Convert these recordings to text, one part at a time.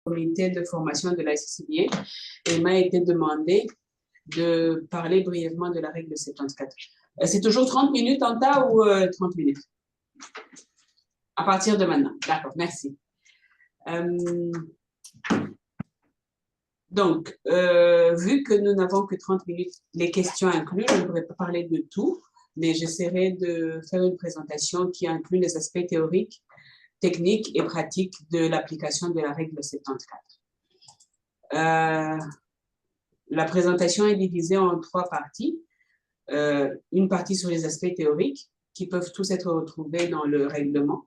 comité de formation de la CCBA et il m'a été demandé de parler brièvement de la règle 74. C'est toujours 30 minutes en tas ou 30 minutes? À partir de maintenant. D'accord, merci. Donc, vu que nous n'avons que 30 minutes, les questions incluses, je ne pourrais pas parler de tout, mais j'essaierai de faire une présentation qui inclut les aspects théoriques, techniques et pratiques de l'application de la règle 74. La présentation est divisée en 3 parties. Une partie sur les aspects théoriques, qui peuvent tous être retrouvés dans le règlement,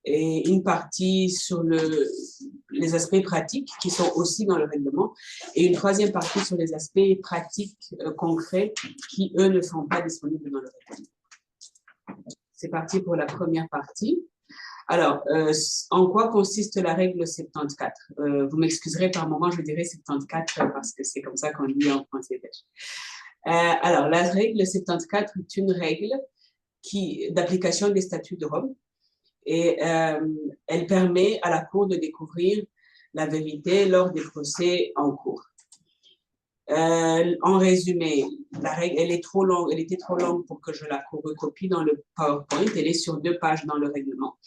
et une partie sur les aspects pratiques, qui sont aussi dans le règlement, et une troisième partie sur les aspects pratiques concrets, qui, eux, ne sont pas disponibles dans le règlement. C'est parti pour la première partie. Alors, en quoi consiste la règle 74? Vous m'excuserez par moment, je dirais 74 parce que c'est comme ça qu'on dit en français. Alors, la règle 74 est une règle d'application des statuts de Rome et elle permet à la Cour de découvrir la vérité lors des procès en cours. En résumé, la règle, elle était trop longue pour que je la recopie dans le PowerPoint. Elle est sur 2 pages dans le règlement.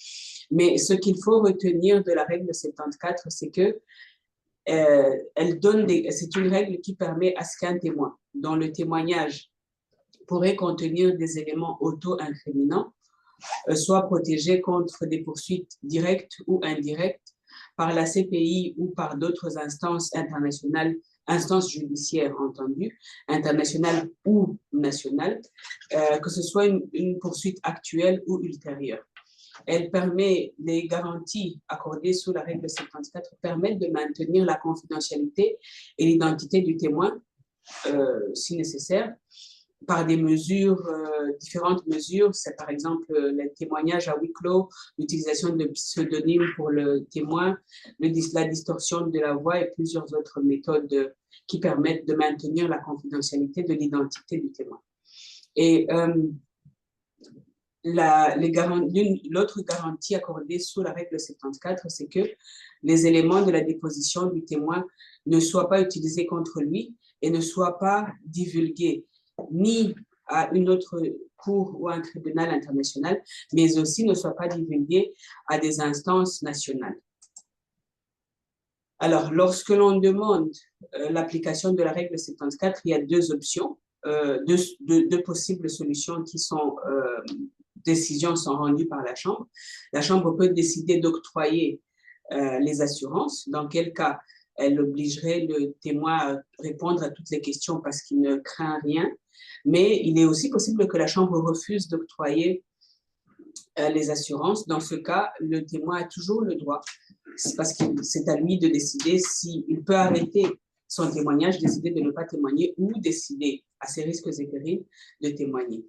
Mais ce qu'il faut retenir de la règle 74, c'est que c'est une règle qui permet à ce qu'un témoin, dont le témoignage pourrait contenir des éléments auto-incriminants, soit protégé contre des poursuites directes ou indirectes par la CPI ou par d'autres instances internationales, instances judiciaires entendues, internationales ou nationales, que ce soit une poursuite actuelle ou ultérieure. Elle permet, les garanties accordées sous la règle 74 permettent de maintenir la confidentialité et l'identité du témoin, si nécessaire, par des mesures, différentes mesures. C'est par exemple le témoignage à huis clos, l'utilisation de pseudonymes pour le témoin, la distorsion de la voix et plusieurs autres méthodes qui permettent de maintenir la confidentialité de l'identité du témoin. Et l'autre garantie accordée sous la règle 74, c'est que les éléments de la déposition du témoin ne soient pas utilisés contre lui et ne soient pas divulgués ni à une autre cour ou à un tribunal international, mais aussi ne soient pas divulgués à des instances nationales. Alors, lorsque l'on demande l'application de la règle 74, il y a 2 options, deux possibles solutions qui sont décisions sont rendues par la Chambre. La Chambre peut décider d'octroyer les assurances, dans quel cas elle obligerait le témoin à répondre à toutes les questions parce qu'il ne craint rien. Mais il est aussi possible que la Chambre refuse d'octroyer les assurances. Dans ce cas, le témoin a toujours le droit, parce que c'est à lui de décider s'il peut arrêter son témoignage, décider de ne pas témoigner ou décider, à ses risques et périls, de témoigner.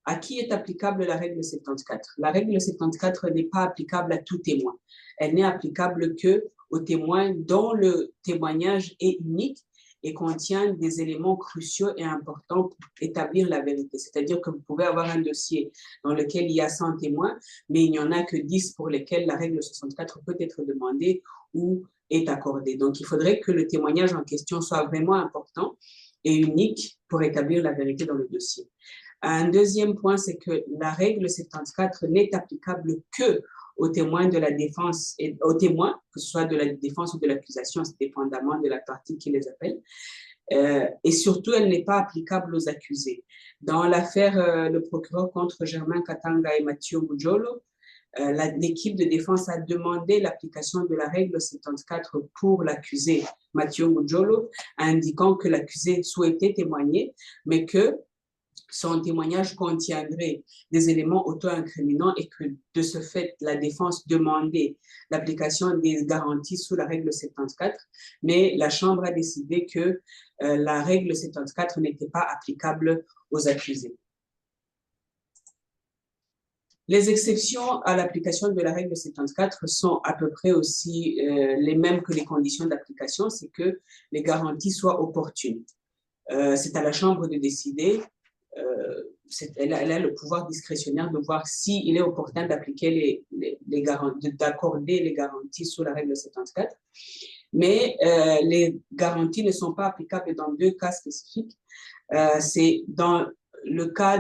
À qui est applicable la règle 74? La règle 74 n'est pas applicable à tout témoin. Elle n'est applicable qu'aux témoins dont le témoignage est unique et contient des éléments cruciaux et importants pour établir la vérité. C'est-à-dire que vous pouvez avoir un dossier dans lequel il y a 100 témoins, mais il n'y en a que 10 pour lesquels la règle 64 peut être demandée ou est accordée. Donc, il faudrait que le témoignage en question soit vraiment important et unique pour établir la vérité dans le dossier. Un deuxième point, c'est que la règle 74 n'est applicable que aux témoins de la défense, et aux témoins, que ce soit de la défense ou de l'accusation, c'est dépendamment de la partie qui les appelle. Et surtout, elle n'est pas applicable aux accusés. Dans l'affaire le procureur contre Germain Katanga et Mathieu Mujolo, l'équipe de défense a demandé l'application de la règle 74 pour l'accusé Mathieu Mujolo, indiquant que l'accusé souhaitait témoigner, mais que son témoignage contiendrait des éléments auto-incriminants et que, de ce fait, la défense demandait l'application des garanties sous la règle 74, mais la Chambre a décidé que la règle 74 n'était pas applicable aux accusés. Les exceptions à l'application de la règle 74 sont à peu près aussi les mêmes que les conditions d'application, c'est que les garanties soient opportunes. C'est à la Chambre de décider elle a le pouvoir discrétionnaire de voir s'il est opportun d'appliquer les garanties, d'accorder les garanties sous la règle 74. Mais les garanties ne sont pas applicables dans deux cas spécifiques. C'est dans le cas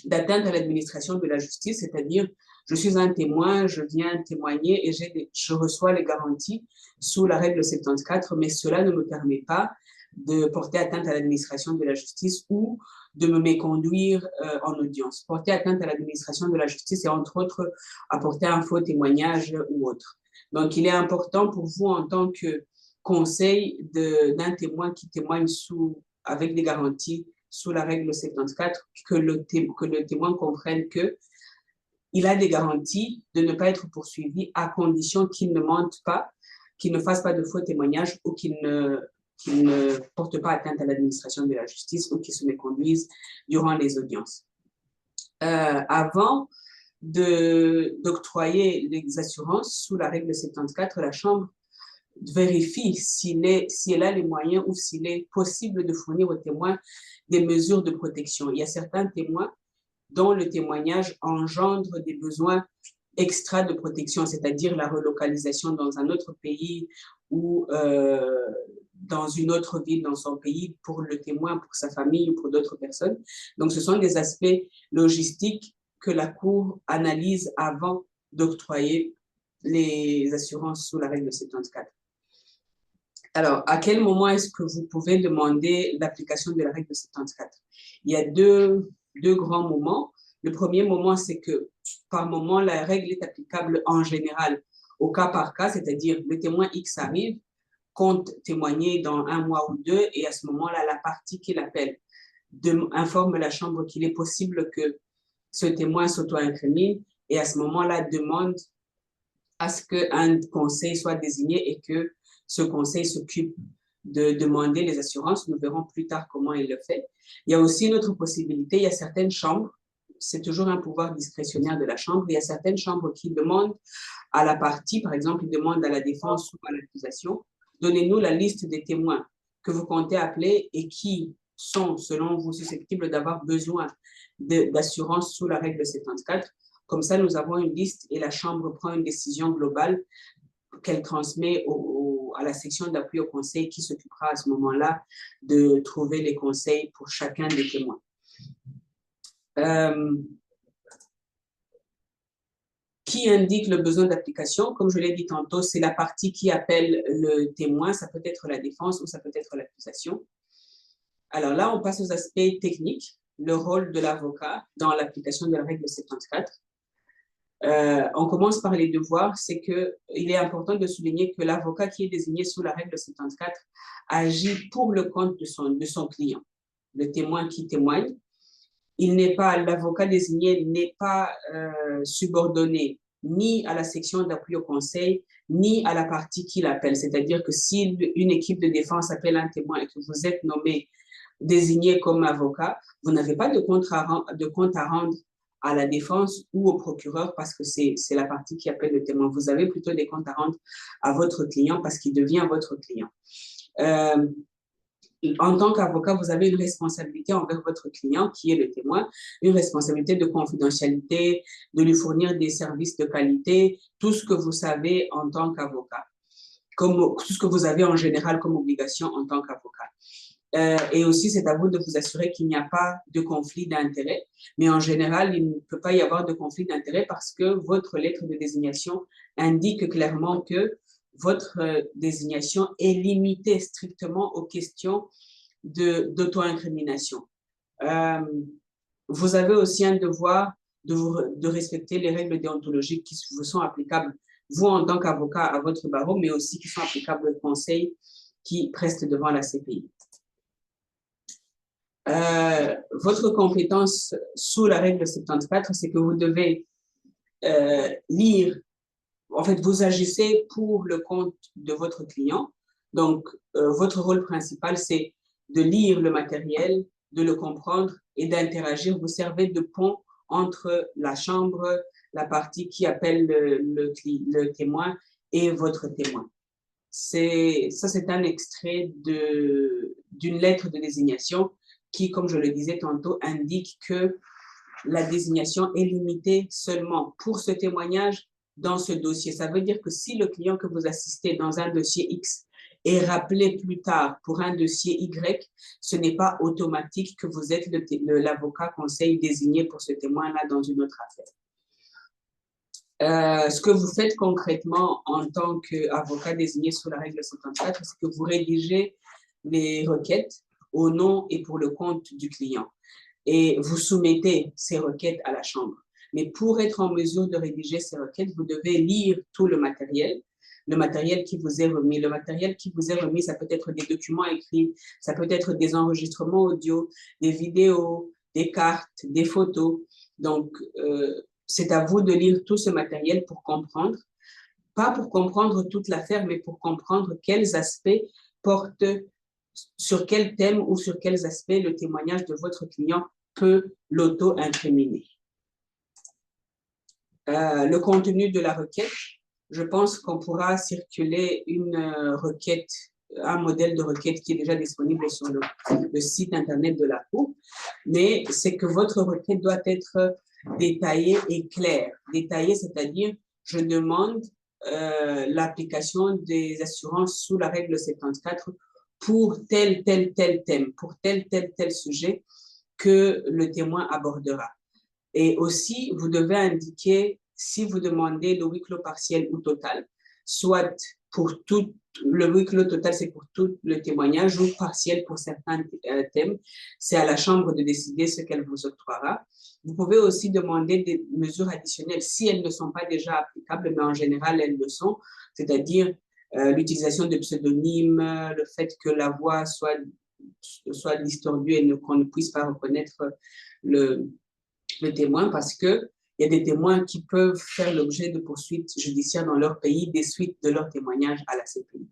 d'atteinte à l'administration de la justice, c'est-à-dire je suis un témoin, je viens témoigner et je reçois les garanties sous la règle 74, mais cela ne me permet pas de porter atteinte à l'administration de la justice ou de me méconduire en audience. Porter atteinte à l'administration de la justice, c'est entre autres apporter un faux témoignage ou autre. Donc, il est important pour vous en tant que conseil d'un témoin qui témoigne avec des garanties sous la règle 74, que le témoin comprenne qu'il a des garanties de ne pas être poursuivi à condition qu'il ne mente pas, qu'il ne fasse pas de faux témoignages ou qu'il ne porte pas atteinte à l'administration de la justice ou qu'il se méconduise durant les audiences. Avant d'octroyer les assurances sous la règle 74, la Chambre vérifie si elle a les moyens ou s'il est possible de fournir aux témoins des mesures de protection. Il y a certains témoins dont le témoignage engendre des besoins extra de protection, c'est-à-dire la relocalisation dans un autre pays ou dans une autre ville dans son pays pour le témoin, pour sa famille ou pour d'autres personnes. Donc, ce sont des aspects logistiques que la Cour analyse avant d'octroyer les assurances sous la règle 74. Alors, à quel moment est-ce que vous pouvez demander l'application de la règle 74? Il y a deux grands moments. Le premier moment, c'est que par moment, la règle est applicable en général au cas par cas, c'est-à-dire le témoin X arrive, compte témoigner dans 1 mois ou 2, et à ce moment-là, la partie qui l'appelle informe la Chambre qu'il est possible que ce témoin s'auto-incrimine, et à ce moment-là, demande à ce qu'un conseil soit désigné et que ce conseil s'occupe de demander les assurances. Nous verrons plus tard comment il le fait. Il y a aussi une autre possibilité. Il y a certaines chambres, c'est toujours un pouvoir discrétionnaire de la Chambre, il y a certaines chambres qui demandent à la partie, par exemple, ils demandent à la défense ou à l'accusation, donnez-nous la liste des témoins que vous comptez appeler et qui sont, selon vous, susceptibles d'avoir besoin d'assurance sous la règle 74. Comme ça, nous avons une liste et la Chambre prend une décision globale qu'elle transmet à la section d'appui au conseil qui s'occupera à ce moment-là de trouver les conseils pour chacun des témoins. Qui indique le besoin d'application? Comme je l'ai dit tantôt, c'est la partie qui appelle le témoin. Ça peut être la défense ou ça peut être l'accusation. Alors là, on passe aux aspects techniques. Le rôle de l'avocat dans l'application de la règle 74. On commence par les devoirs. C'est qu'il est important de souligner que l'avocat qui est désigné sous la règle 74 agit pour le compte de son client, le témoin qui témoigne. L'avocat désigné n'est pas subordonné ni à la section d'appui au conseil, ni à la partie qui l'appelle. C'est-à-dire que si une équipe de défense appelle un témoin et que vous êtes désigné comme avocat, vous n'avez pas de compte à rendre à la défense ou au procureur parce que c'est la partie qui appelle le témoin. Vous avez plutôt des comptes à rendre à votre client parce qu'il devient votre client. En tant qu'avocat, vous avez une responsabilité envers votre client, qui est le témoin, une responsabilité de confidentialité, de lui fournir des services de qualité, tout ce que vous savez en tant qu'avocat, tout ce que vous avez en général comme obligation en tant qu'avocat. Et aussi, c'est à vous de vous assurer qu'il n'y a pas de conflit d'intérêt. Mais en général, il ne peut pas y avoir de conflit d'intérêt parce que votre lettre de désignation indique clairement que votre désignation est limitée strictement aux questions d'auto-incrimination. Vous avez aussi un devoir de respecter les règles déontologiques qui vous sont applicables, vous en tant qu'avocat à votre barreau, mais aussi qui sont applicables au conseil qui preste devant la CPI. Votre compétence sous la règle 74, c'est que vous devez lire. En fait, vous agissez pour le compte de votre client. Donc, votre rôle principal, c'est de lire le matériel, de le comprendre et d'interagir. Vous servez de pont entre la chambre, la partie qui appelle le témoin et votre témoin. Ça, c'est un extrait d'une lettre de désignation qui, comme je le disais tantôt, indique que la désignation est limitée seulement pour ce témoignage dans ce dossier. Ça veut dire que si le client que vous assistez dans un dossier X est rappelé plus tard pour un dossier Y, ce n'est pas automatique que vous êtes l'avocat conseil désigné pour ce témoin-là dans une autre affaire. Ce que vous faites concrètement en tant qu'avocat désigné sous la règle 74, c'est que vous rédigez les requêtes au nom et pour le compte du client. Et vous soumettez ces requêtes à la Chambre. Mais pour être en mesure de rédiger ces requêtes, vous devez lire tout le matériel qui vous est remis. Le matériel qui vous est remis, ça peut être des documents écrits, ça peut être des enregistrements audio, des vidéos, des cartes, des photos. Donc, c'est à vous de lire tout ce matériel pour comprendre, pas pour comprendre toute l'affaire, mais pour comprendre quels aspects portent, sur quel thème ou sur quels aspects le témoignage de votre client peut l'auto-incriminer. Le contenu de la requête, je pense qu'on pourra circuler une requête, un modèle de requête qui est déjà disponible sur le site internet de la Cour, mais c'est que votre requête doit être détaillée et claire. Détaillée, c'est-à-dire, je demande l'application des assurances sous la règle 74 pour tel thème, pour tel sujet que le témoin abordera. Et aussi, vous devez indiquer si vous demandez le huis clos partiel ou total, soit pour tout, le huis clos total, c'est pour tout le témoignage, ou partiel pour certains thèmes. C'est à la Chambre de décider ce qu'elle vous octroiera. Vous pouvez aussi demander des mesures additionnelles si elles ne sont pas déjà applicables, mais en général, elles le sont, c'est-à-dire l'utilisation de pseudonymes, le fait que la voix soit distordue et qu'on ne puisse pas reconnaître le témoin, parce qu'il y a des témoins qui peuvent faire l'objet de poursuites judiciaires dans leur pays des suites de leur témoignage à la CPI.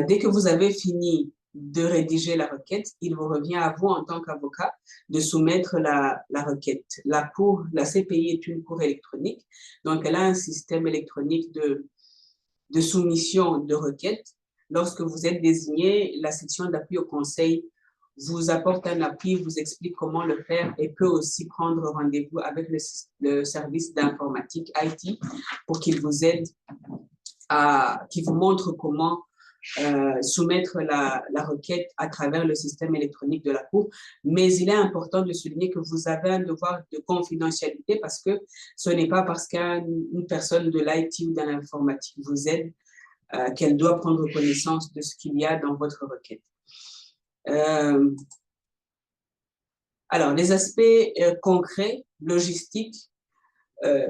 Dès que vous avez fini de rédiger la requête, il vous revient à vous en tant qu'avocat de soumettre la requête. La CPI est une cour électronique, donc elle a un système électronique de soumission de requête. Lorsque vous êtes désigné, la section d'appui au conseil vous apporte un appui, vous explique comment le faire et peut aussi prendre rendez-vous avec le service d'informatique IT pour qu'il vous aide qu'il vous montre comment soumettre la requête à travers le système électronique de la Cour. Mais il est important de souligner que vous avez un devoir de confidentialité parce que ce n'est pas parce qu'une personne de l'IT ou de l'informatique vous aide qu'elle doit prendre connaissance de ce qu'il y a dans votre requête. Alors, les aspects concrets, logistiques,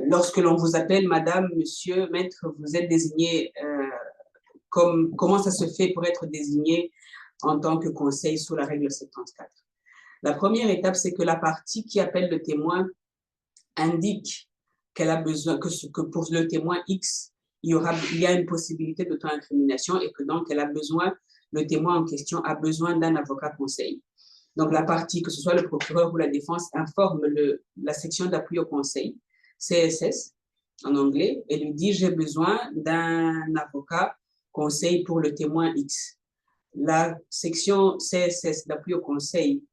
lorsque l'on vous appelle madame, monsieur, maître, vous êtes désigné comment ça se fait pour être désigné en tant que conseil sous la règle 74. La première étape, c'est que la partie qui appelle le témoin indique qu'elle a besoin, que pour le témoin X, il y a une possibilité d'auto-incrimination et que donc le témoin en question a besoin d'un avocat conseil. Donc la partie, que ce soit le procureur ou la défense, informe la section d'appui au conseil, CSS en anglais, et lui dit j'ai besoin d'un avocat conseil pour le témoin X. La section CSS d'appui au conseil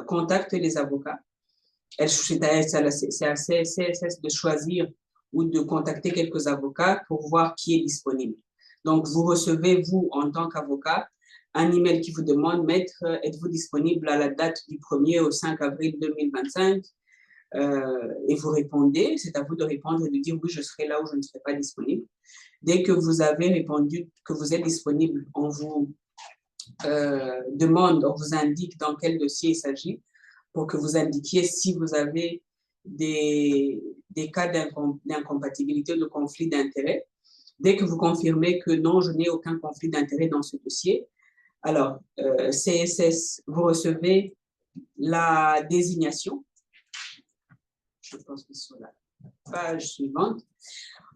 contacte les avocats. C'est à CSS de choisir ou de contacter quelques avocats pour voir qui est disponible. Donc, vous recevez, vous, en tant qu'avocat, un email qui vous demande, maître, êtes-vous disponible à la date du 1er au 5 avril 2025 et vous répondez, c'est à vous de répondre et de dire oui, je serai là ou je ne serai pas disponible. Dès que vous avez répondu que vous êtes disponible, on vous demande, on vous indique dans quel dossier il s'agit pour que vous indiquiez si vous avez des cas d'incompatibilité ou de conflit d'intérêt. Dès que vous confirmez que non, je n'ai aucun conflit d'intérêt dans ce dossier, alors CSS, vous recevez la désignation. Je pense que sur la page suivante,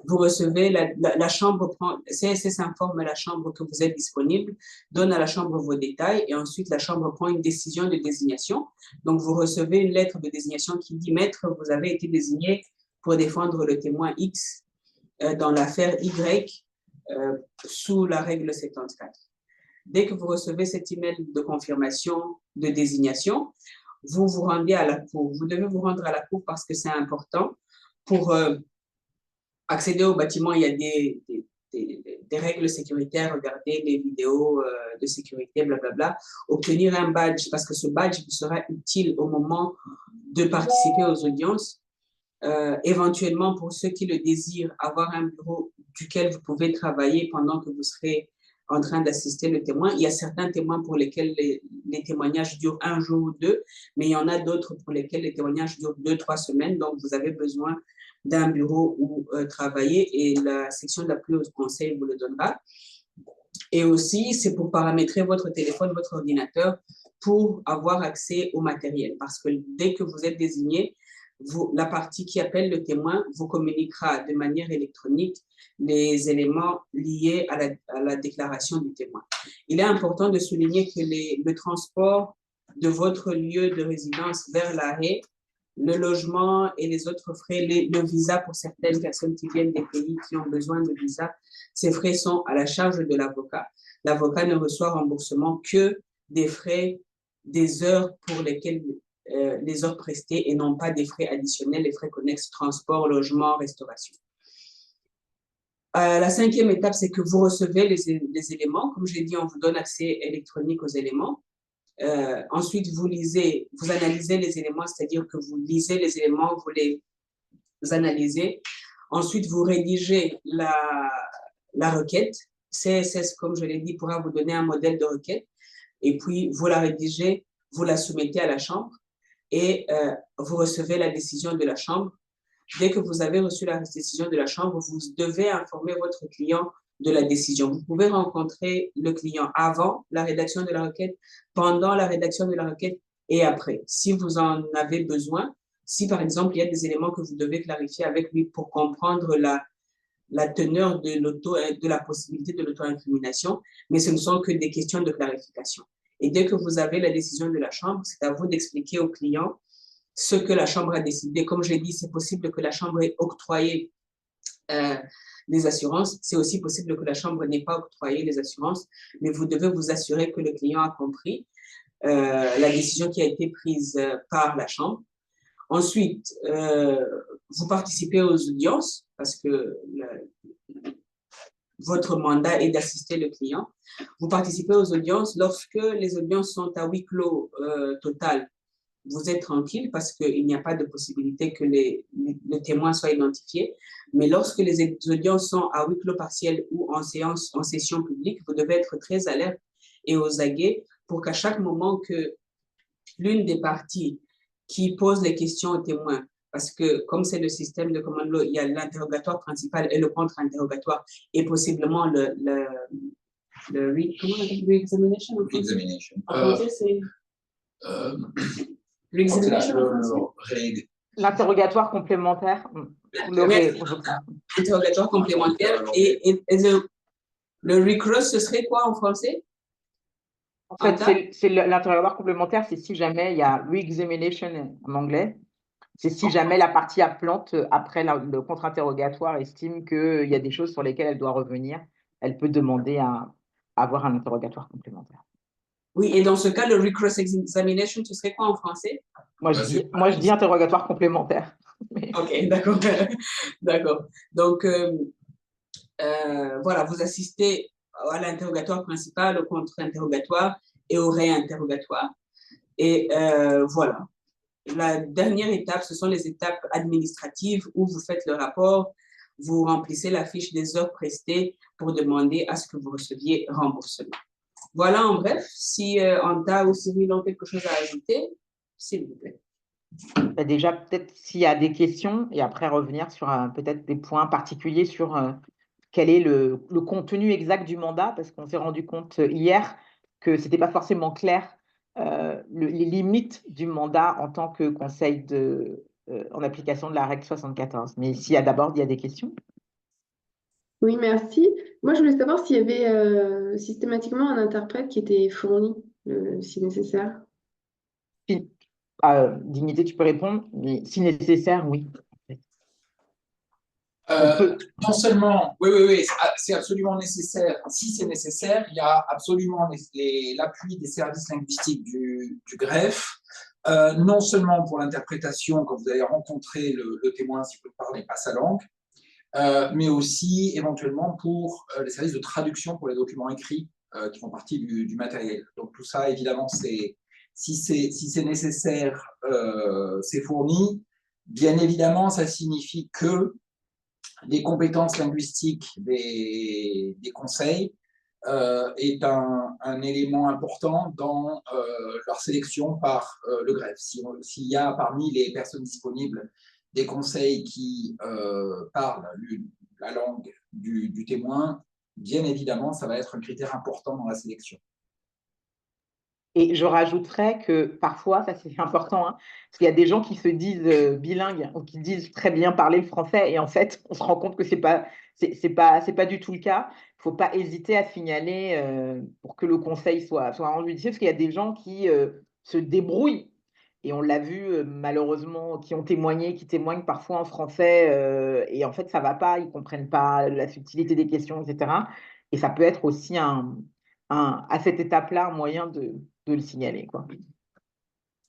vous recevez, la chambre CSS informe la chambre que vous êtes disponible, donne à la chambre vos détails et ensuite la chambre prend une décision de désignation. Donc, vous recevez une lettre de désignation qui dit « Maître, vous avez été désigné pour défendre le témoin X dans l'affaire Y sous la règle 74 ». Dès que vous recevez cet email de confirmation de désignation, vous vous rendez à la cour. Vous devez vous rendre à la cour parce que c'est important. Pour accéder au bâtiment, il y a des règles sécuritaires, regarder les vidéos de sécurité, blablabla. Obtenir un badge, parce que ce badge vous sera utile au moment de participer aux audiences. Éventuellement, pour ceux qui le désirent, avoir un bureau duquel vous pouvez travailler pendant que vous serez en train d'assister le témoin. Il y a certains témoins pour lesquels les témoignages durent 1 jour ou 2, mais il y en a d'autres pour lesquels les témoignages durent 2-3 semaines. Donc, vous avez besoin d'un bureau où travailler et la section de la plus haute conseil vous le donnera. Et aussi, c'est pour paramétrer votre téléphone, votre ordinateur pour avoir accès au matériel. Parce que dès que vous êtes désigné, la partie qui appelle le témoin vous communiquera de manière électronique les éléments liés à la déclaration du témoin. Il est important de souligner que le transport de votre lieu de résidence vers l'arrêt, le logement et les autres frais, le visa pour certaines personnes qui viennent des pays qui ont besoin de visa, ces frais sont à la charge de l'avocat. L'avocat ne reçoit remboursement que des frais, des heures pour lesquelles les heures prestées et non pas des frais additionnels, les frais connexes, transport, logement, restauration. La 5e étape, c'est que vous recevez les éléments. Comme j'ai dit, on vous donne accès électronique aux éléments. Ensuite, vous analysez les éléments, c'est-à-dire que vous lisez les éléments, vous les analysez. Ensuite, vous rédigez la requête. CSS, comme je l'ai dit, pourra vous donner un modèle de requête. Et puis, vous la rédigez, vous la soumettez à la chambre et vous recevez la décision de la chambre. Dès que vous avez reçu la décision de la chambre, vous devez informer votre client de la décision. Vous pouvez rencontrer le client avant la rédaction de la requête, pendant la rédaction de la requête et après. Si vous en avez besoin, si par exemple, il y a des éléments que vous devez clarifier avec lui pour comprendre la teneur de la possibilité de l'auto-incrimination, mais ce ne sont que des questions de clarification. Et dès que vous avez la décision de la chambre, c'est à vous d'expliquer au client ce que la chambre a décidé. Comme je l'ai dit, c'est possible que la chambre ait octroyé les assurances. C'est aussi possible que la chambre n'ait pas octroyé les assurances, mais vous devez vous assurer que le client a compris la décision qui a été prise par la chambre. Ensuite, vous participez aux audiences parce que votre mandat est d'assister le client. Vous participez aux audiences. Lorsque les audiences sont à huis clos total, vous êtes tranquille parce qu'il n'y a pas de possibilité que le témoin soit identifié. Mais lorsque les audiences sont à huis clos partiel ou en session publique, vous devez être très alerte et aux aguets pour qu'à chaque moment que l'une des parties qui pose les questions au témoin, parce que comme c'est le système de command law, il y a l'interrogatoire principal et le contre-interrogatoire et possiblement le re-examination. L'interrogatoire complémentaire. L'interrogatoire complémentaire et le recross, ce serait quoi en français? En fait, c'est l'interrogatoire complémentaire, c'est si jamais il y a re-examination en anglais, c'est si jamais la partie appelante, après le contre-interrogatoire, estime qu'il y a des choses sur lesquelles elle doit revenir, elle peut demander à avoir un interrogatoire complémentaire. Oui, et dans ce cas, le recross examination, ce serait quoi en français? Moi, je dis interrogatoire complémentaire. Ok, d'accord. D'accord. Donc, voilà, vous assistez à l'interrogatoire principal, au contre-interrogatoire et au réinterrogatoire. Et voilà. La dernière étape, ce sont les étapes administratives où vous faites le rapport, vous remplissez la fiche des heures prestées pour demander à ce que vous receviez remboursement. Voilà en bref. Si Anta ou Cyril ont quelque chose à ajouter, s'il vous plaît. Déjà, peut-être s'il y a des questions et après revenir sur peut-être des points particuliers sur quel est le contenu exact du mandat, parce qu'on s'est rendu compte hier que ce n'était pas forcément clair les limites du mandat en tant que conseil en application de la règle 74. Mais s'il y a d'abord, il y a des questions. Oui, merci. Moi, je voulais savoir s'il y avait systématiquement un interprète qui était fourni, si nécessaire. Dignité, tu peux répondre, mais si nécessaire, oui. On peut. Non seulement, oui, oui, oui, c'est absolument nécessaire. Si c'est nécessaire, il y a absolument l'appui des services linguistiques du greffe, non seulement pour l'interprétation quand vous allez rencontrer le témoin si vous ne parlez pas sa langue, mais aussi éventuellement pour les services de traduction pour les documents écrits qui font partie du matériel. Donc tout ça, évidemment, si c'est nécessaire, c'est fourni. Bien évidemment, ça signifie que les compétences linguistiques des conseils est un élément important dans leur sélection par le greffe. S'il y a parmi les personnes disponibles des conseils qui parlent la langue du témoin, bien évidemment, ça va être un critère important dans la sélection. Et je rajouterais que parfois, ça c'est important, hein, parce qu'il y a des gens qui se disent bilingues ou qui disent très bien parler le français, et en fait, on se rend compte que c'est pas du tout le cas. Il ne faut pas hésiter à signaler pour que le conseil soit rendu utile, parce qu'il y a des gens qui se débrouillent, et on l'a vu malheureusement, qui ont témoigné, qui témoignent parfois en français, et en fait, ça ne va pas, ils ne comprennent pas la subtilité des questions, etc. Et ça peut être aussi à cette étape-là un moyen de le signaler, quoi.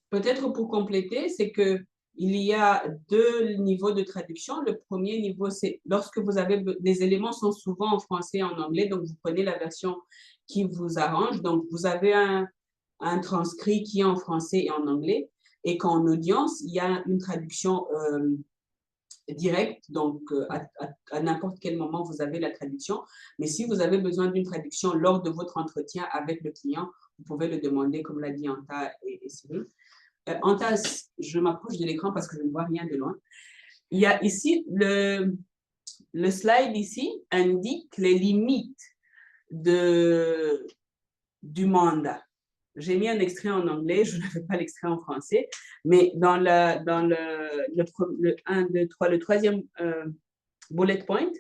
Peut-être pour compléter, c'est que il y a deux niveaux de traduction. Le premier niveau, c'est lorsque vous avez des éléments sont souvent en français et en anglais, donc vous prenez la version qui vous arrange. Donc vous avez un transcrit qui est en français et en anglais, et qu'en audience, il y a une traduction directe, donc à n'importe quel moment, vous avez la traduction. Mais si vous avez besoin d'une traduction lors de votre entretien avec le client, vous pouvez le demander, comme l'a dit Anta et Cyril. Anta, je m'approche de l'écran parce que je ne vois rien de loin. Il y a ici, le slide ici indique les limites du mandat. J'ai mis un extrait en anglais, je n'avais pas l'extrait en français, mais dans le troisième bullet point,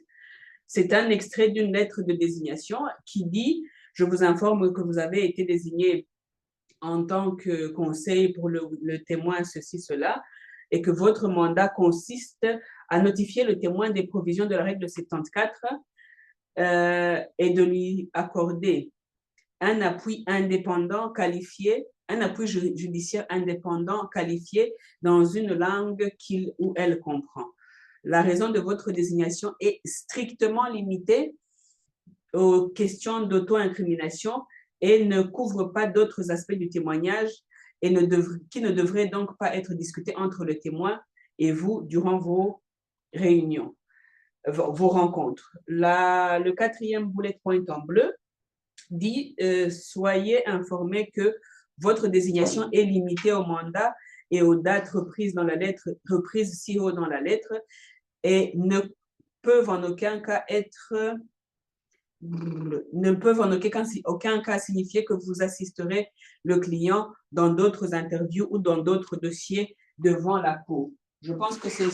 c'est un extrait d'une lettre de désignation qui dit « Je vous informe que vous avez été désigné en tant que conseil pour le témoin ceci, cela, et que votre mandat consiste à notifier le témoin des provisions de la règle 74 et de lui accorder un appui indépendant qualifié, un appui judiciaire indépendant qualifié dans une langue qu'il ou elle comprend. La raison de votre désignation est strictement limitée aux questions d'auto-incrimination et ne couvre pas d'autres aspects du témoignage et qui ne devraient donc pas être discutés entre le témoin et vous durant vos réunions, vos rencontres. Le quatrième bullet point en bleu dit soyez informés que votre désignation est limitée au mandat et aux dates reprises si haut dans la lettre et ne peuvent en aucun cas signifier que vous assisterez le client dans d'autres interviews ou dans d'autres dossiers devant la cour. Je pense que c'est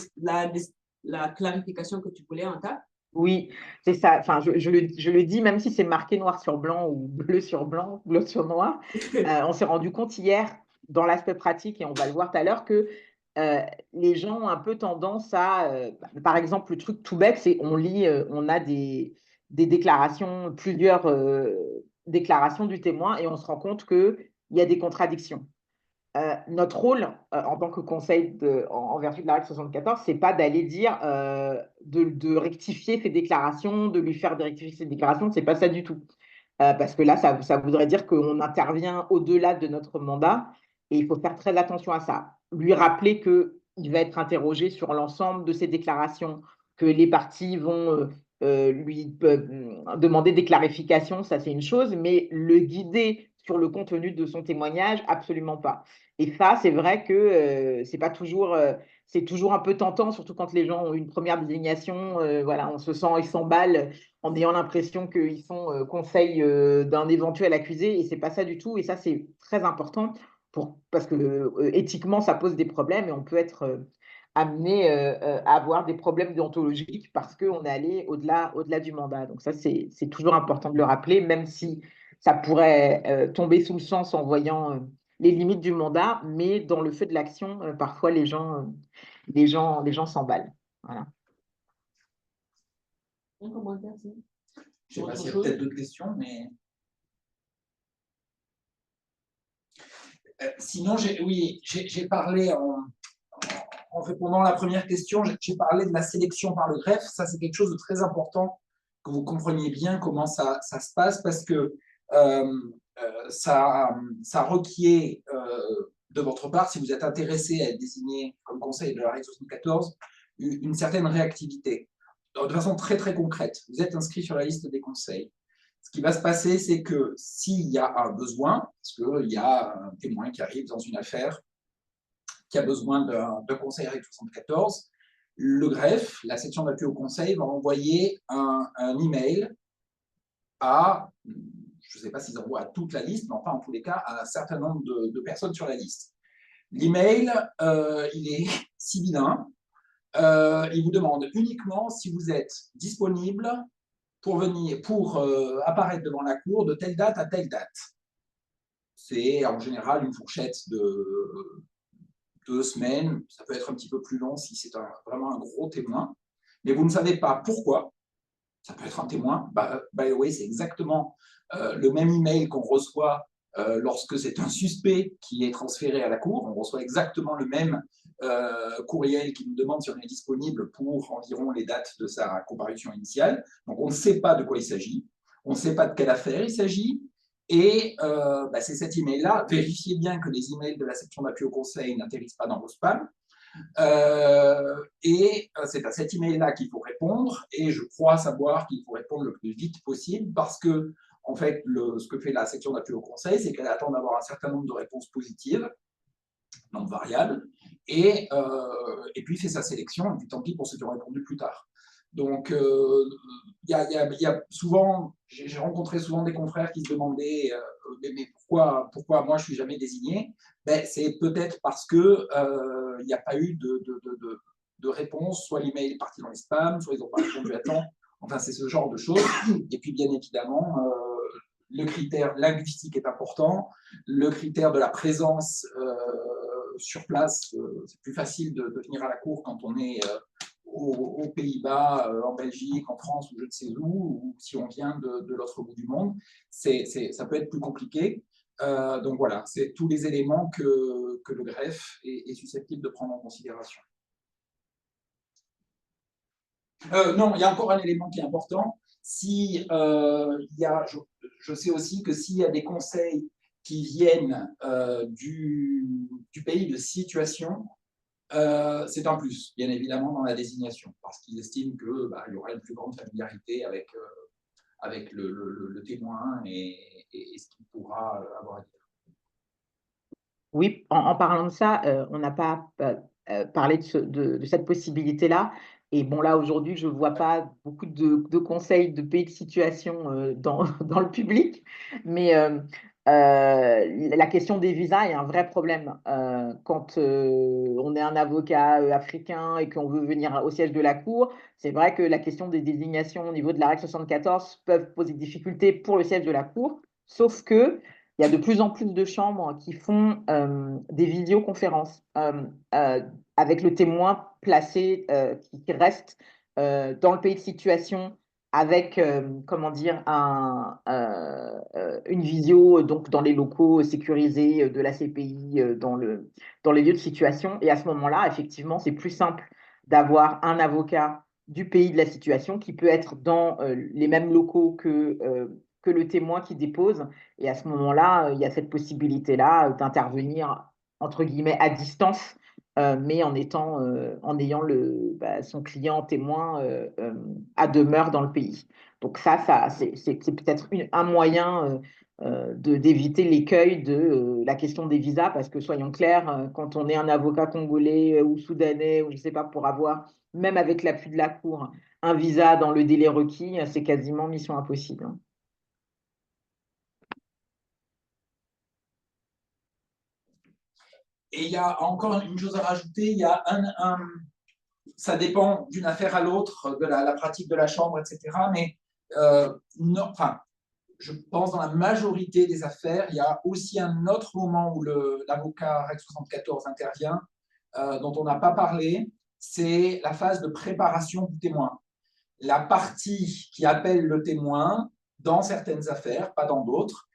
la clarification que tu voulais, Anta. Oui, c'est ça. Enfin, je le dis, même si c'est marqué noir sur blanc ou bleu sur blanc, bleu sur noir, on s'est rendu compte hier, dans l'aspect pratique, et on va le voir tout à l'heure, que les gens ont un peu tendance à, par exemple, le truc tout bête, c'est on lit, on a des déclarations, plusieurs déclarations du témoin, et on se rend compte qu'il y a des contradictions. Notre rôle en tant que conseil en vertu de la règle 74, c'est pas d'aller dire de rectifier ses déclarations, de lui faire rectifier ses déclarations, c'est pas ça du tout. Parce que là, ça voudrait dire qu'on intervient au-delà de notre mandat et il faut faire très attention à ça. Lui rappeler qu'il va être interrogé sur l'ensemble de ses déclarations, que les parties vont lui demander des clarifications, ça c'est une chose, mais le guider sur le contenu de son témoignage, absolument pas. Et ça, c'est vrai que c'est toujours un peu tentant, surtout quand les gens ont une première désignation. Voilà, ils s'emballent en ayant l'impression qu'ils sont conseil d'un éventuel accusé, et c'est pas ça du tout. Et ça, c'est très important parce que éthiquement, ça pose des problèmes et on peut être amené à avoir des problèmes déontologiques parce qu'on est allé au-delà du mandat. Donc ça, c'est toujours important de le rappeler, même si ça pourrait tomber sous le sens en voyant les limites du mandat, mais dans le feu de l'action, parfois les gens s'emballent. Voilà. Un commentaire, c'est... Je ne sais pas Autre s'il y a chose? peut-être d'autres questions, mais… Sinon, j'ai parlé en répondant à la première question, j'ai parlé de la sélection par le greffe. Ça, c'est quelque chose de très important, que vous compreniez bien comment ça se passe, parce que ça requiert de votre part, si vous êtes intéressé à être désigné comme conseiller de la règle 74, une certaine réactivité. De façon très, très concrète, vous êtes inscrit sur la liste des conseils. Ce qui va se passer, c'est que s'il y a un besoin, parce qu'il y a un témoin qui arrive dans une affaire, qui a besoin d'un conseil règle 74, le greffe, la section d'appui au conseil, va envoyer un email à, je ne sais pas s'ils envoient à toute la liste, mais enfin, en tous les cas, à un certain nombre de personnes sur la liste. L'email, il est sibyllin. Il vous demande uniquement si vous êtes disponible pour apparaître devant la cour de telle date à telle date. C'est en général une fourchette de 2 semaines, ça peut être un petit peu plus long si c'est vraiment un gros témoin, mais vous ne savez pas pourquoi. Ça peut être un témoin. By the way, c'est exactement le même email qu'on reçoit lorsque c'est un suspect qui est transféré à la cour. On reçoit exactement le même courriel qui nous demande si on est disponible pour environ les dates de sa comparution initiale. Donc, on ne sait pas de quoi il s'agit. On ne sait pas de quelle affaire il s'agit. Et c'est cet email-là. Vérifiez bien que les emails de la section d'appui au conseil n'atterrissent pas dans vos spams. C'est à cet email-là qu'il faut répondre, et je crois savoir qu'il faut répondre le plus vite possible, parce que, en fait, ce que fait la section d'appui au conseil, c'est qu'elle attend d'avoir un certain nombre de réponses positives, nombre variable, et puis fait sa sélection, et puis tant pis pour ceux qui ont répondu plus tard. Donc, il y a souvent, j'ai rencontré souvent des confrères qui se demandaient mais pourquoi moi je suis jamais désigné. C'est peut-être parce que il n'y a pas eu de réponse, soit l'email est parti dans les spams, soit ils n'ont pas répondu à temps. Enfin, c'est ce genre de choses. Et puis, bien évidemment, le critère linguistique est important. Le critère de la présence sur place, c'est plus facile de venir à la cour quand on est aux Pays-Bas, en Belgique, en France, ou je ne sais où, ou si on vient de l'autre bout du monde. Ça peut être plus compliqué. Donc voilà, c'est tous les éléments que le greffe est susceptible de prendre en considération. Non, il y a encore un élément qui est important. Je sais aussi que s'il y a des conseils qui viennent du pays de situation, c'est un plus, bien évidemment, dans la désignation, parce qu'ils estiment qu'il y aura une plus grande familiarité avec le témoin et ce qu'il pourra avoir à dire. Oui, en parlant de ça, on n'a pas parlé de cette possibilité-là. Et bon, là, aujourd'hui, je ne vois pas beaucoup de conseils de pays de situation dans le public. Mais la question des visas est un vrai problème. Quand on est un avocat africain et qu'on veut venir au siège de la Cour, c'est vrai que la question des désignations au niveau de la règle 74 peuvent poser des difficultés pour le siège de la Cour. Sauf que il y a de plus en plus de chambres qui font des vidéoconférences avec le témoin placé qui reste dans le pays de situation avec, comment dire, une visio donc dans les locaux sécurisés de la CPI, dans les lieux de situation. Et à ce moment-là, effectivement, c'est plus simple d'avoir un avocat du pays de la situation qui peut être dans les mêmes locaux que le témoin qui dépose. Et à ce moment-là, il y a cette possibilité-là d'intervenir, entre guillemets, à distance, mais en ayant son client témoin à demeure dans le pays. Donc ça c'est peut-être un moyen d'éviter l'écueil de la question des visas, parce que soyons clairs, quand on est un avocat congolais ou soudanais, ou je ne sais pas, pour avoir, même avec l'appui de la Cour, un visa dans le délai requis, c'est quasiment mission impossible. Et il y a encore une chose à rajouter, il y a ça dépend d'une affaire à l'autre, de la pratique de la chambre, etc. Mais non, enfin, je pense dans la majorité des affaires, il y a aussi un autre moment où l'avocat Règle 74 intervient, dont on n'a pas parlé, c'est la phase de préparation du témoin. la partie qui appelle le témoin, dans certaines affaires, pas dans d'autres,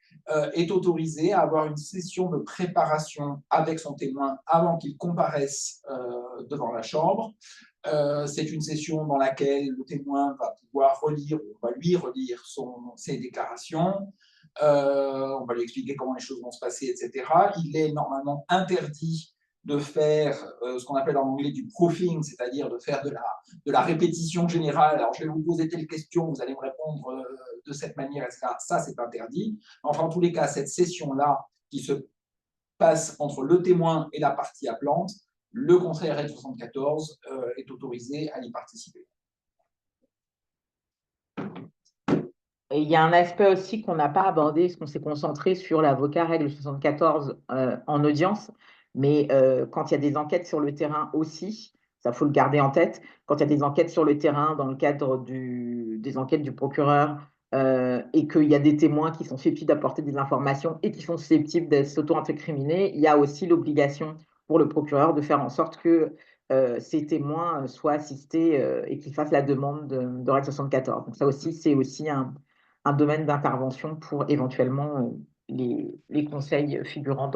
est autorisée à avoir une session de préparation avec son témoin avant qu'il comparaisse devant la chambre. C'est une session dans laquelle le témoin va pouvoir relire, ou on va lui relire ses déclarations, on va lui expliquer comment les choses vont se passer, etc. Il est normalement interdit de faire ce qu'on appelle en anglais du proofing, c'est-à-dire de faire de la répétition générale. Alors, je vais vous poser telle question, vous allez me répondre de cette manière, etc. Ça, c'est interdit. Enfin, en tous les cas, cette session-là qui se passe entre le témoin et la partie appelante, le Conseil règle 74 est autorisé à y participer. Et il y a un aspect aussi qu'on n'a pas abordé, parce qu'on s'est concentré sur l'avocat règle 74 en audience, mais quand il y a des enquêtes sur le terrain aussi, ça faut le garder en tête, quand il y a des enquêtes sur le terrain dans le cadre des enquêtes du procureur et qu'il y a des témoins qui sont susceptibles d'apporter des informations et qui sont susceptibles de s'auto-incriminés, il y a aussi l'obligation pour le procureur de faire en sorte que ces témoins soient assistés et qu'ils fassent la demande de règle 74. Donc ça aussi, c'est aussi un domaine d'intervention pour éventuellement les conseils figurant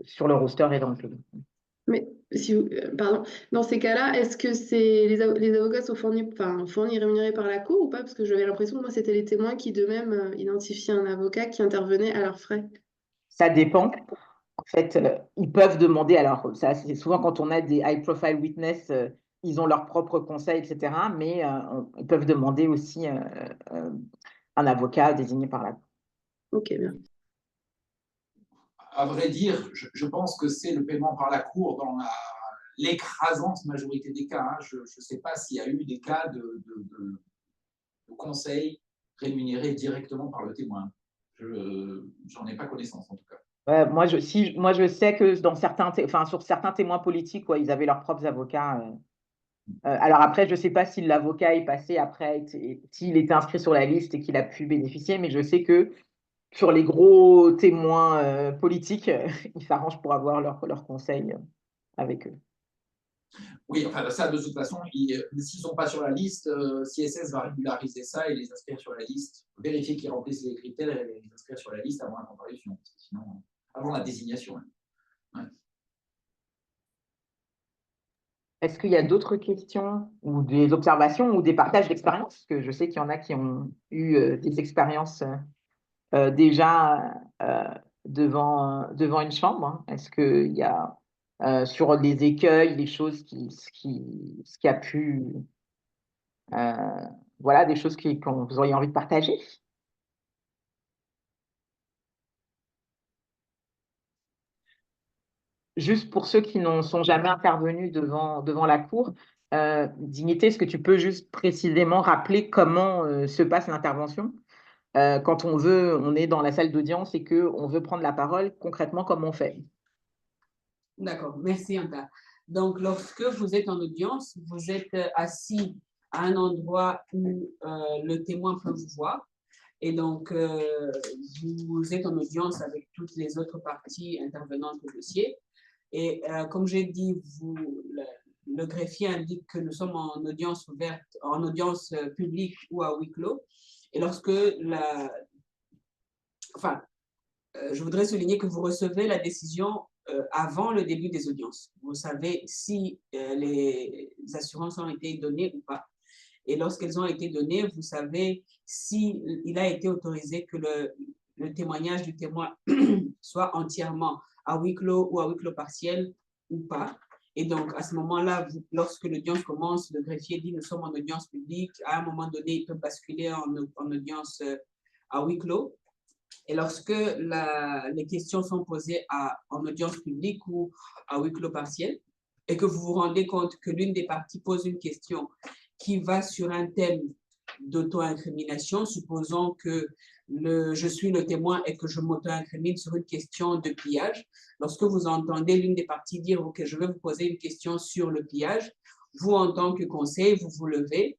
sur le roster et dans le pays. Mais pardon, dans ces cas-là, est-ce que les avocats sont fournis rémunérés par la cour ou pas? Parce que j'avais l'impression que moi, c'était les témoins qui d'eux-mêmes identifiaient un avocat qui intervenait à leurs frais. Ça dépend. En fait, ils peuvent demander, alors ça, c'est souvent quand on a des high-profile witness, ils ont leurs propres conseils, etc. Mais ils peuvent demander aussi un avocat désigné par la cour. Ok, bien. À vrai dire, je pense que c'est le paiement par la cour dans l'écrasante majorité des cas. Hein. Je ne sais pas s'il y a eu des cas de conseils rémunérés directement par le témoin. J'en ai pas connaissance en tout cas. Moi, je sais que sur certains témoins politiques, ouais, ils avaient leurs propres avocats. Alors après, je ne sais pas si l'avocat est passé après, s'il était inscrit sur la liste et qu'il a pu bénéficier, mais je sais que sur les gros témoins politiques, ils s'arrangent pour avoir leurs conseils avec eux. Oui, enfin ça, de toute façon, s'ils ne sont pas sur la liste, CSS va régulariser ça et les inscrire sur la liste, vérifier qu'ils remplissent les critères et les inscrire sur la liste avant la comparution, sinon, avant la désignation. Ouais. Est-ce qu'il y a d'autres questions ou des observations ou des partages d'expériences? Parce que je sais qu'il y en a qui ont eu des expériences déjà devant une chambre. Hein. Est-ce qu'il y a sur les écueils, les choses ce qui a pu, voilà, des choses que vous auriez envie de partager? Juste pour ceux qui n'en sont jamais intervenus devant la cour, Dignité, est-ce que tu peux juste précisément rappeler comment se passe l'intervention? Quand on est dans la salle d'audience et qu'on veut prendre la parole, concrètement, comment on fait? D'accord, merci Anta. Donc, lorsque vous êtes en audience, vous êtes assis à un endroit où le témoin peut vous voir. Et donc, vous êtes en audience avec toutes les autres parties intervenantes au dossier. Et comme j'ai dit, le greffier indique que nous sommes en audience ouverte, en audience publique ou à huis clos. Et lorsque je voudrais souligner que vous recevez la décision avant le début des audiences. Vous savez si les assurances ont été données ou pas. Et lorsqu'elles ont été données, vous savez s'il a été autorisé que le témoignage du témoin soit entièrement à huis clos ou à huis clos partiel ou pas. Et donc, à ce moment-là, lorsque l'audience commence, le greffier dit « nous sommes en audience publique ». À un moment donné, il peut basculer en audience à huis clos. Et lorsque les questions sont posées en audience publique ou à huis clos partiel, et que vous vous rendez compte que l'une des parties pose une question qui va sur un thème d'auto-incrimination, supposons que je suis le témoin et que je m'auto-incrimine sur une question de pillage. Lorsque vous entendez l'une des parties dire « Ok, je vais vous poser une question sur le pillage », vous, en tant que conseil, vous vous levez.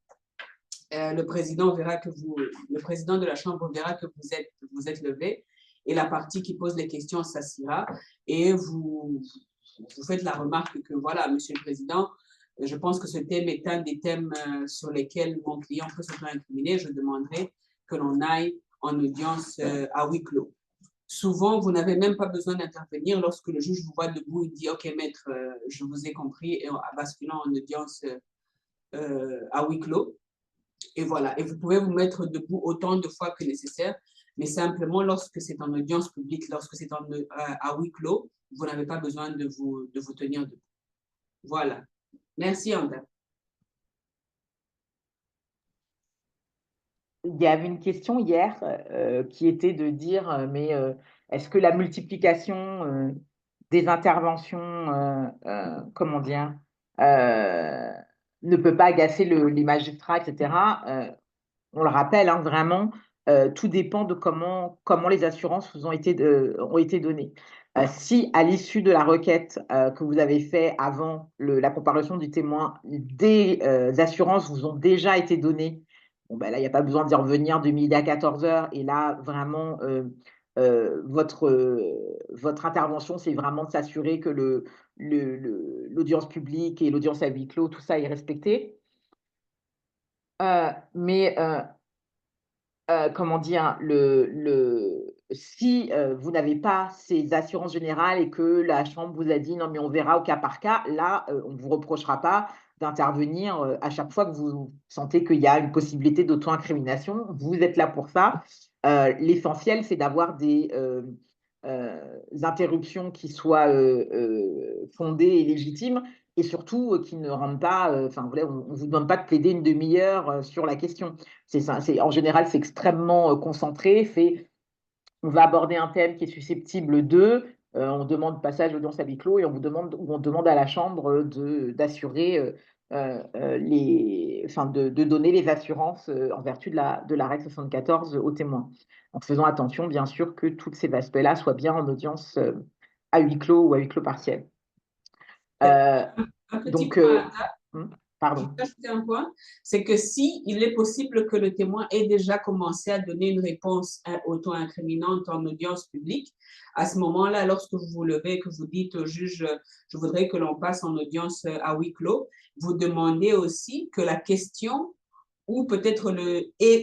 Le président de la Chambre verra que vous êtes levé et la partie qui pose les questions s'assiera et vous faites la remarque que voilà, Monsieur le Président, je pense que ce thème est un des thèmes sur lesquels mon client peut s'auto-incriminer, je demanderai que l'on aille en audience à huis clos. Souvent, vous n'avez même pas besoin d'intervenir lorsque le juge vous voit debout et dit « Ok, maître, je vous ai compris » et en basculant en audience à huis clos. Et voilà, et vous pouvez vous mettre debout autant de fois que nécessaire, mais simplement lorsque c'est en audience publique, lorsque c'est à huis clos, vous n'avez pas besoin de vous tenir debout. Voilà. Merci, Anda. Il y avait une question hier qui était de dire, mais est-ce que la multiplication des interventions, comment dire, ne peut pas agacer les magistrats, etc. On le rappelle, hein, vraiment, tout dépend de comment les assurances vous ont été données. Si, à l'issue de la requête que vous avez fait avant la comparution du témoin, des assurances vous ont déjà été données, bon, ben là, il n'y a pas besoin d'y revenir de midi à 14 heures. Et là, vraiment, votre intervention, c'est vraiment de s'assurer que l'audience publique et l'audience à huis clos, tout ça est respecté. Mais comment dire, si vous n'avez pas ces assurances générales et que la chambre vous a dit non, mais on verra au cas par cas, là, on ne vous reprochera pas d'intervenir à chaque fois que vous sentez qu'il y a une possibilité d'auto-incrimination. Vous êtes là pour ça. L'essentiel, c'est d'avoir des interruptions qui soient fondées et légitimes. Et surtout, qui ne rendent pas, voilà, on ne vous demande pas de plaider une demi-heure sur la question. En général, c'est extrêmement concentré. On va aborder un thème qui est susceptible on demande passage d'audience à huis clos et on demande à la chambre d'assurer de donner les assurances en vertu de la règle 74 aux témoins, en faisant attention, bien sûr, que tous ces aspects-là soient bien en audience à huis clos ou à huis clos partiel. Un petit point, Pardon. je vais ajouter un point, c'est que si il est possible que le témoin ait déjà commencé à donner une réponse auto-incriminante en audience publique, à ce moment-là, lorsque vous vous levez, que vous dites au juge, je voudrais que l'on passe en audience à huis clos, vous demandez aussi que la question ou peut-être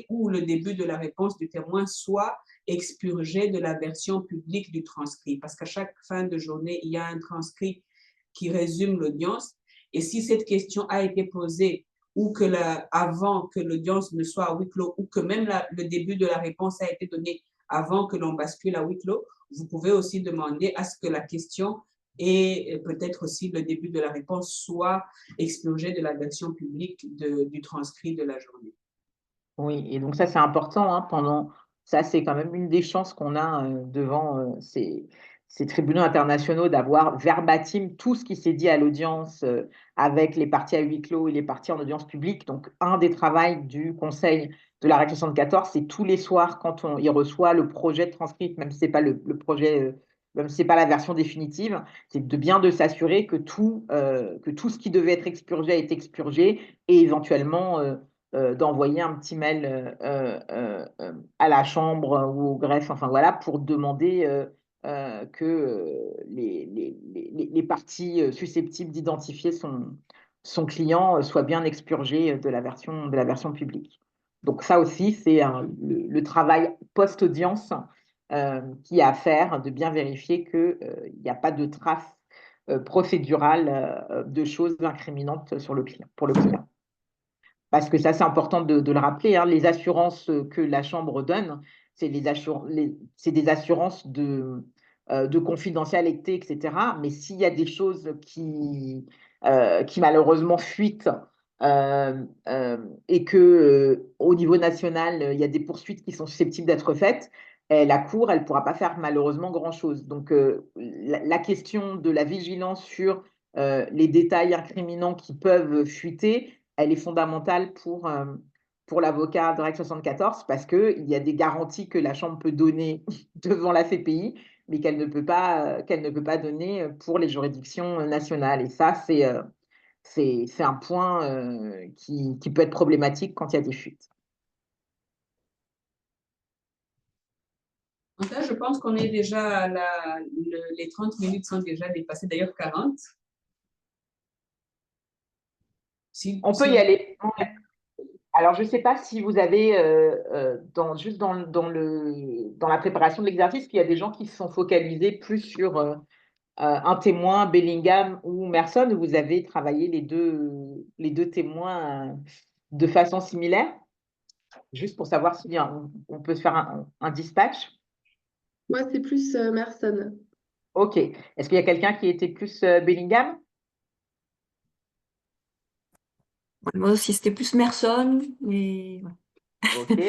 ou le début de la réponse du témoin soit expurgé de la version publique du transcrit, parce qu'à chaque fin de journée, il y a un transcrit qui résume l'audience. Et si cette question a été posée ou avant que l'audience ne soit à huis clos ou que même le début de la réponse a été donné avant que l'on bascule à huis clos, vous pouvez aussi demander à ce que la question et peut-être aussi le début de la réponse soit expurgé de la version publique du transcrit de la journée. Oui, et donc ça, c'est important, hein, ça, c'est quand même une des chances qu'on a devant ces tribunaux internationaux d'avoir verbatim tout ce qui s'est dit à l'audience avec les parties à huis clos et les parties en audience publique. Donc, un des travaux du Conseil de la règle 74, c'est tous les soirs quand il reçoit le projet de transcript, même si ce n'est pas le projet, même si ce n'est pas la version définitive, c'est de s'assurer que tout ce qui devait être expurgé a été expurgé et éventuellement d'envoyer un petit mail à la chambre ou au greffe, enfin voilà, pour demander que les parties susceptibles d'identifier son client soient bien expurgées de la version publique. Donc ça aussi, c'est le travail post-audience qui a à faire, de bien vérifier qu'il n'y a pas de trace procédurale de choses incriminantes pour le client. Parce que ça, c'est important de le rappeler, hein, les assurances que la Chambre donne, c'est des assurances de confidentialité, etc. Mais s'il y a des choses qui malheureusement fuitent et que au niveau national, il y a des poursuites qui sont susceptibles d'être faites, la Cour, elle ne pourra pas faire malheureusement grand-chose. Donc, la question de la vigilance sur les détails incriminants qui peuvent fuiter, elle est fondamentale pour l'avocat de règle 74 parce qu'il y a des garanties que la Chambre peut donner devant la CPI, mais qu'elle ne peut pas donner pour les juridictions nationales. Et ça, c'est un point qui peut être problématique quand il y a des fuites. En fait, je pense qu'on est déjà les 30 minutes sont déjà dépassées, d'ailleurs 40. On peut y aller. Alors, je ne sais pas si vous avez, juste dans la préparation de l'exercice, qu'il y a des gens qui se sont focalisés plus sur un témoin, Bellingham ou Merson, où vous avez travaillé les deux témoins de façon similaire, juste pour savoir si on peut se faire un dispatch. Moi, c'est plus Merson. OK. Est-ce qu'il y a quelqu'un qui était plus Bellingham? Moi aussi, c'était plus Merson, mais OK.